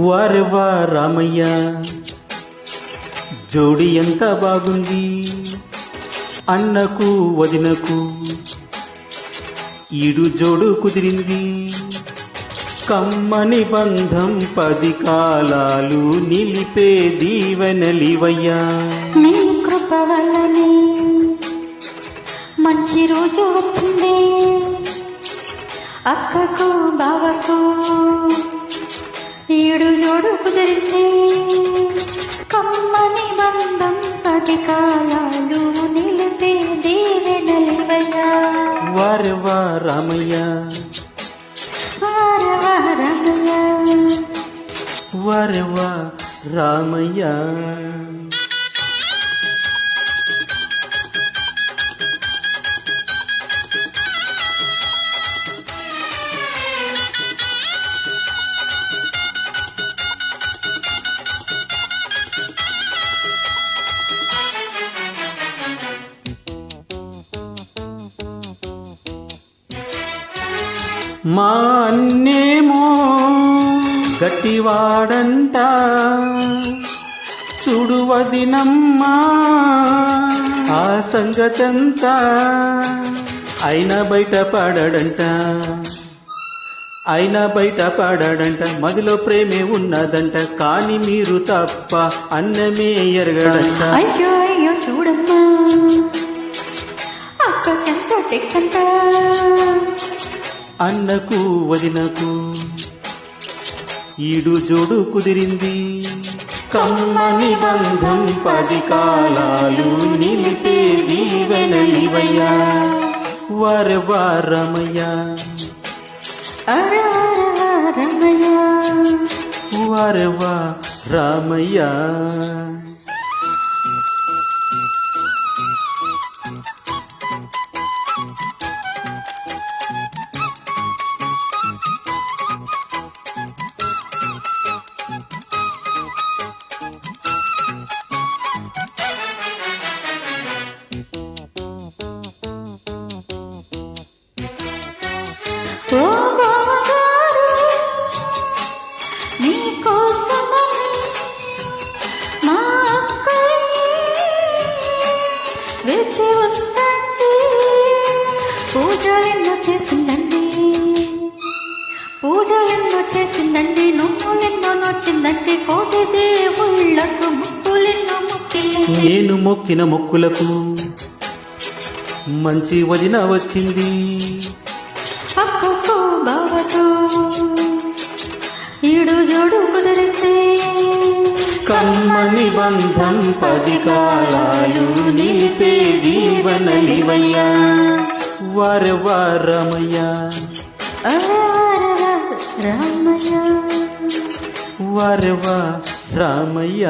వారెవా రామయ్య జోడి ఎంత బాగుంది, అన్నకు వదినకు ఈడు జోడు కుదిరింది. కమ్మని బంధం 10 కాలాలు నిలిపే దీవెనలివయ్యా. మీ కృప వల్లనే మంచి రోజు వచ్చింది. అక్కకు బావకు ఈడు జోడు కుదిరింది. కమ్మని బంధం 10 కాలాలు నిలిపే దీవెనలివయ్యా. వారెవా రామయ్య వారెవా రామయ్య వారెవా రామయ్య. మా అన్నేమో గట్టివాడంట, చూడు వదినమ్మా ఆ సంగతంతా. అయినా బయట పడాడంట, మదిలో ప్రేమే ఉన్నదంట. కానీ మీరు తప్ప అన్నమే ఎరగడంట. అయ్యో అయ్యో చూడమ్మా అక్కకెంత టెక్కంట. అన్నకు వదినకు ఈడు జోడు కుదిరింది. కమ్మని బంధం 10 కాలాలు నిలిపే దీవెనలివయ్యా. వారెవా రామయ్య రమయ్య వారెవా రామయ్య. ఓ బావగారు నీకోసమని మా అక్కయ్య వేచి ఉందండి. పూజలెన్నో చేసిందండి, నువ్వులెన్నో నొచ్చిందండి. కోటి దేవుళ్ళకు ముక్కులెన్నో మొక్కిందండి. నేను మొక్కిన మొక్కులకు మంచి వదిన వచ్చింది. అక్కకు బావకు ఈడు జోడు కుదిరింది. కమ్మని బంధం 10 కాలాలు నిలిపే దీవెనలివయ్యా. వారెవా రామయ్య రామయ్య వారెవా రామయ్య.